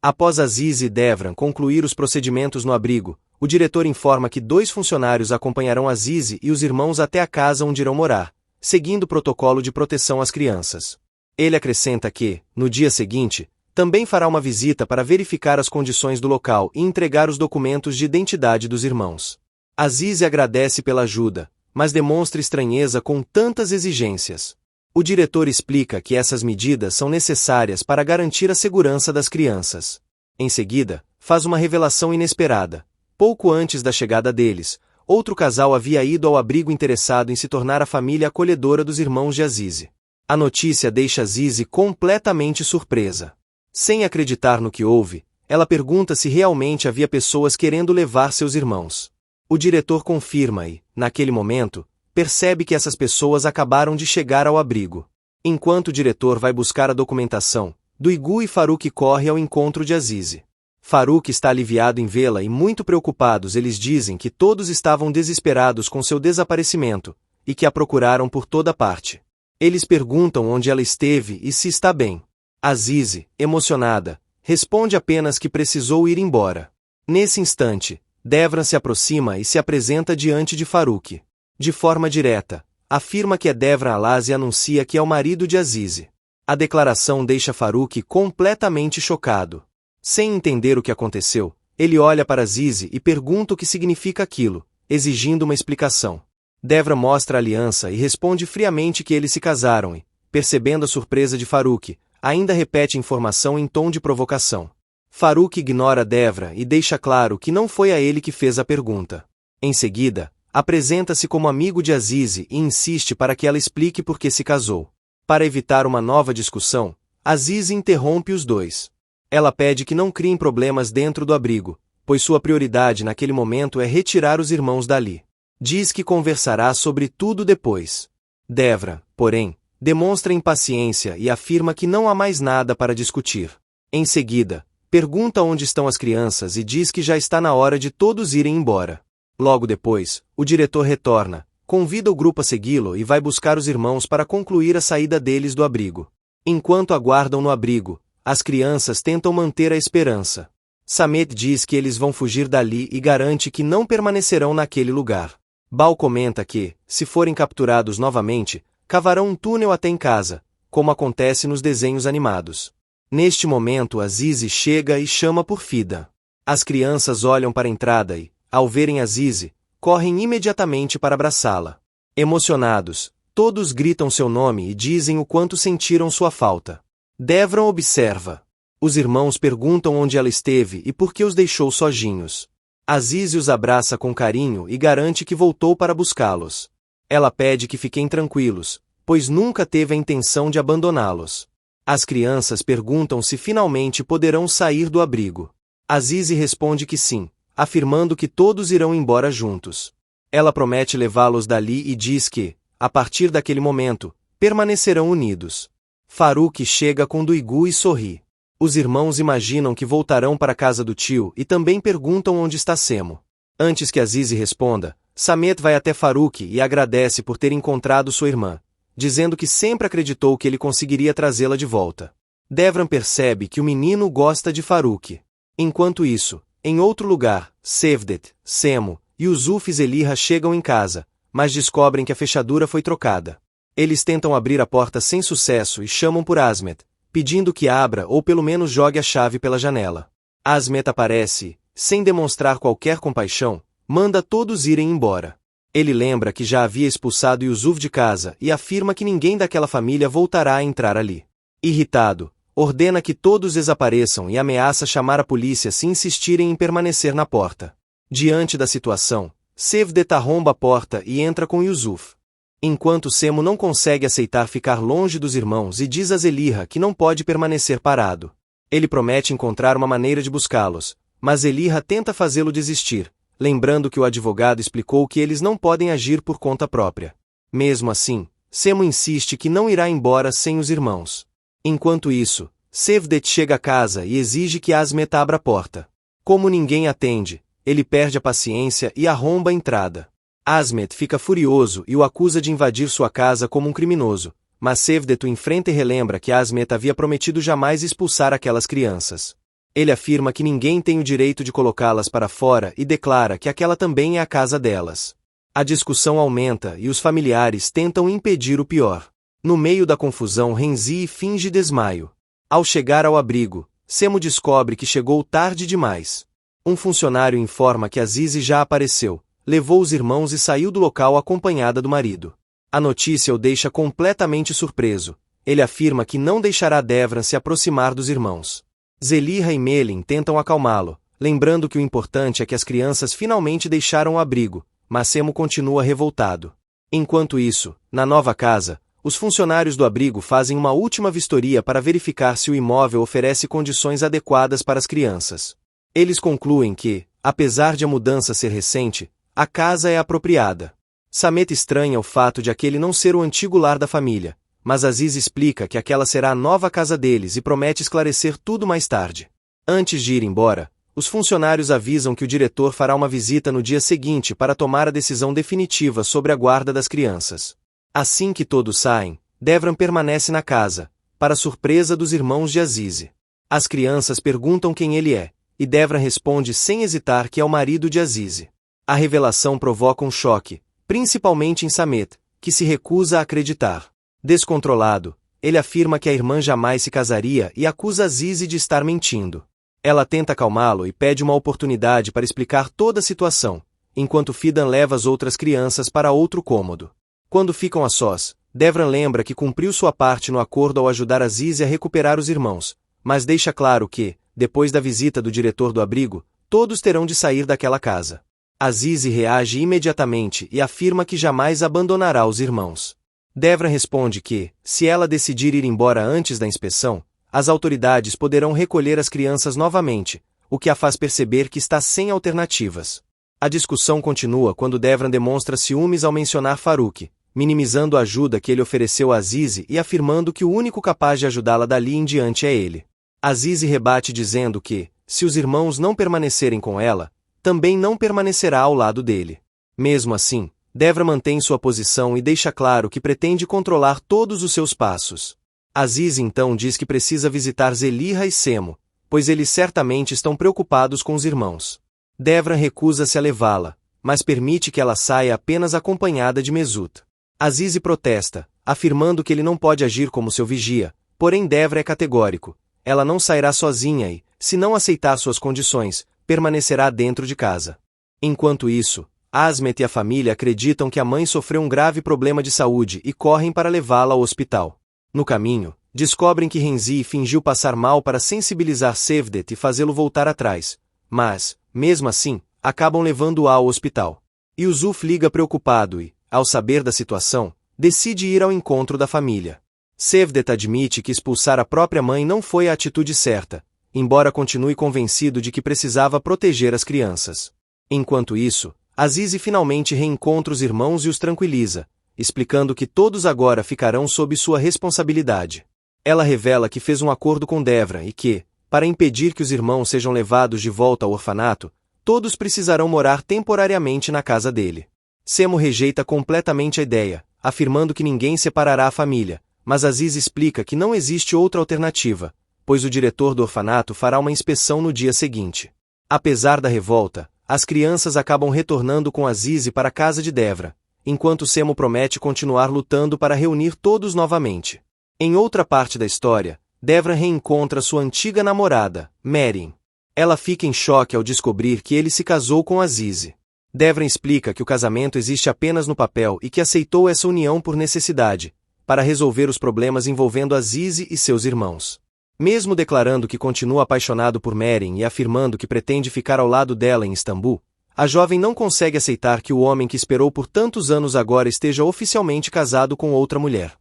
Após Aziz e Devran concluir os procedimentos no abrigo, o diretor informa que 2 funcionários acompanharão Aziz e os irmãos até a casa onde irão morar, seguindo o protocolo de proteção às crianças. Ele acrescenta que, no dia seguinte, também fará uma visita para verificar as condições do local e entregar os documentos de identidade dos irmãos. Aziz agradece pela ajuda, mas demonstra estranheza com tantas exigências. O diretor explica que essas medidas são necessárias para garantir a segurança das crianças. Em seguida, faz uma revelação inesperada. Pouco antes da chegada deles, outro casal havia ido ao abrigo interessado em se tornar a família acolhedora dos irmãos de Aziz. A notícia deixa Aziz completamente surpresa. Sem acreditar no que houve, ela pergunta se realmente havia pessoas querendo levar seus irmãos. O diretor confirma e, naquele momento, percebe que essas pessoas acabaram de chegar ao abrigo. Enquanto o diretor vai buscar a documentação, Duygu e Faruk correm ao encontro de Aziz. Faruk está aliviado em vê-la e muito preocupados eles dizem que todos estavam desesperados com seu desaparecimento, e que a procuraram por toda parte. Eles perguntam onde ela esteve e se está bem. Aziz, emocionada, responde apenas que precisou ir embora. Nesse instante, Devran se aproxima e se apresenta diante de Faruk. De forma direta, afirma que é Devran Alaz e anuncia que é o marido de Aziz. A declaração deixa Faruk completamente chocado. Sem entender o que aconteceu, ele olha para Aziz e pergunta o que significa aquilo, exigindo uma explicação. Devran mostra a aliança e responde friamente que eles se casaram e, percebendo a surpresa de Faruk, ainda repete a informação em tom de provocação. Faruk ignora Devran e deixa claro que não foi a ele que fez a pergunta. Em seguida, apresenta-se como amigo de Aziz e insiste para que ela explique por que se casou. Para evitar uma nova discussão, Aziz interrompe os dois. Ela pede que não criem problemas dentro do abrigo, pois sua prioridade naquele momento é retirar os irmãos dali. Diz que conversará sobre tudo depois. Devran, porém, demonstra impaciência e afirma que não há mais nada para discutir. Em seguida, pergunta onde estão as crianças e diz que já está na hora de todos irem embora. Logo depois, o diretor retorna, convida o grupo a segui-lo e vai buscar os irmãos para concluir a saída deles do abrigo. Enquanto aguardam no abrigo, as crianças tentam manter a esperança. Samet diz que eles vão fugir dali e garante que não permanecerão naquele lugar. Bal comenta que, se forem capturados novamente, cavarão um túnel até em casa, como acontece nos desenhos animados. Neste momento Aziz chega e chama por Fida. As crianças olham para a entrada e, ao verem Aziz, correm imediatamente para abraçá-la. Emocionados, todos gritam seu nome e dizem o quanto sentiram sua falta. Devran observa. Os irmãos perguntam onde ela esteve e por que os deixou sozinhos. Aziz os abraça com carinho e garante que voltou para buscá-los. Ela pede que fiquem tranquilos, pois nunca teve a intenção de abandoná-los. As crianças perguntam se finalmente poderão sair do abrigo. Aziz responde que sim, afirmando que todos irão embora juntos. Ela promete levá-los dali e diz que, a partir daquele momento, permanecerão unidos. Faruk chega com Duygu e sorri. Os irmãos imaginam que voltarão para a casa do tio e também perguntam onde está Semo. Antes que Aziz responda, Samet vai até Faruk e agradece por ter encontrado sua irmã, dizendo que sempre acreditou que ele conseguiria trazê-la de volta. Devran percebe que o menino gosta de Faruk. Enquanto isso, em outro lugar, Cevdet, Semo e os Ufis Eliha chegam em casa, mas descobrem que a fechadura foi trocada. Eles tentam abrir a porta sem sucesso e chamam por Asmet, pedindo que abra ou pelo menos jogue a chave pela janela. Asmet aparece e, sem demonstrar qualquer compaixão, manda todos irem embora. Ele lembra que já havia expulsado Yusuf de casa e afirma que ninguém daquela família voltará a entrar ali. Irritado, ordena que todos desapareçam e ameaça chamar a polícia se insistirem em permanecer na porta. Diante da situação, Cevdet arromba a porta e entra com Yusuf. Enquanto Semo não consegue aceitar ficar longe dos irmãos e diz a Zeliha que não pode permanecer parado. Ele promete encontrar uma maneira de buscá-los, mas Zeliha tenta fazê-lo desistir, lembrando que o advogado explicou que eles não podem agir por conta própria. Mesmo assim, Semo insiste que não irá embora sem os irmãos. Enquanto isso, Cevdet chega a casa e exige que Asmet abra a porta. Como ninguém atende, ele perde a paciência e arromba a entrada. Asmet fica furioso e o acusa de invadir sua casa como um criminoso, mas Cevdet o enfrenta e relembra que Asmet havia prometido jamais expulsar aquelas crianças. Ele afirma que ninguém tem o direito de colocá-las para fora e declara que aquela também é a casa delas. A discussão aumenta e os familiares tentam impedir o pior. No meio da confusão, Renzi finge desmaio. Ao chegar ao abrigo, Semo descobre que chegou tarde demais. Um funcionário informa que Azize já apareceu, levou os irmãos e saiu do local acompanhada do marido. A notícia o deixa completamente surpreso. Ele afirma que não deixará Devran se aproximar dos irmãos. Zelihra e Melin tentam acalmá-lo, lembrando que o importante é que as crianças finalmente deixaram o abrigo, mas Semo continua revoltado. Enquanto isso, na nova casa, os funcionários do abrigo fazem uma última vistoria para verificar se o imóvel oferece condições adequadas para as crianças. Eles concluem que, apesar de a mudança ser recente, a casa é apropriada. Samet estranha o fato de aquele não ser o antigo lar da família, mas Aziz explica que aquela será a nova casa deles e promete esclarecer tudo mais tarde. Antes de ir embora, os funcionários avisam que o diretor fará uma visita no dia seguinte para tomar a decisão definitiva sobre a guarda das crianças. Assim que todos saem, Devran permanece na casa, para surpresa dos irmãos de Azize. As crianças perguntam quem ele é, e Devran responde sem hesitar que é o marido de Azize. A revelação provoca um choque, principalmente em Samet, que se recusa a acreditar. Descontrolado, ele afirma que a irmã jamais se casaria e acusa Azize de estar mentindo. Ela tenta acalmá-lo e pede uma oportunidade para explicar toda a situação, enquanto Fidan leva as outras crianças para outro cômodo. Quando ficam a sós, Devran lembra que cumpriu sua parte no acordo ao ajudar Azize a recuperar os irmãos, mas deixa claro que, depois da visita do diretor do abrigo, todos terão de sair daquela casa. Azize reage imediatamente e afirma que jamais abandonará os irmãos. Devran responde que, se ela decidir ir embora antes da inspeção, as autoridades poderão recolher as crianças novamente, o que a faz perceber que está sem alternativas. A discussão continua quando Devran demonstra ciúmes ao mencionar Farouk, minimizando a ajuda que ele ofereceu a Azize e afirmando que o único capaz de ajudá-la dali em diante é ele. Azize rebate dizendo que, se os irmãos não permanecerem com ela, também não permanecerá ao lado dele. Mesmo assim, Devran mantém sua posição e deixa claro que pretende controlar todos os seus passos. Azize então diz que precisa visitar Zelihra e Semo, pois eles certamente estão preocupados com os irmãos. Devran recusa-se a levá-la, mas permite que ela saia apenas acompanhada de Mesut. Azize protesta, afirmando que ele não pode agir como seu vigia, porém Devran é categórico. Ela não sairá sozinha e, se não aceitar suas condições, permanecerá dentro de casa. Enquanto isso, Asmet e a família acreditam que a mãe sofreu um grave problema de saúde e correm para levá-la ao hospital. No caminho, descobrem que Renzi fingiu passar mal para sensibilizar Cevdet e fazê-lo voltar atrás, mas, mesmo assim, acabam levando-a ao hospital. Yusuf liga preocupado e, ao saber da situação, decide ir ao encontro da família. Cevdet admite que expulsar a própria mãe não foi a atitude certa, embora continue convencido de que precisava proteger as crianças. Enquanto isso, Azize finalmente reencontra os irmãos e os tranquiliza, explicando que todos agora ficarão sob sua responsabilidade. Ela revela que fez um acordo com Devran e que, para impedir que os irmãos sejam levados de volta ao orfanato, todos precisarão morar temporariamente na casa dele. Semo rejeita completamente a ideia, afirmando que ninguém separará a família, mas Aziz explica que não existe outra alternativa, pois o diretor do orfanato fará uma inspeção no dia seguinte. Apesar da revolta, as crianças acabam retornando com Aziz para a casa de Devran, enquanto Semo promete continuar lutando para reunir todos novamente. Em outra parte da história, Devran reencontra sua antiga namorada, Merin. Ela fica em choque ao descobrir que ele se casou com Aziz. Devran explica que o casamento existe apenas no papel e que aceitou essa união por necessidade, para resolver os problemas envolvendo Aziz e seus irmãos. Mesmo declarando que continua apaixonado por Merin e afirmando que pretende ficar ao lado dela em Istambul, a jovem não consegue aceitar que o homem que esperou por tantos anos agora esteja oficialmente casado com outra mulher.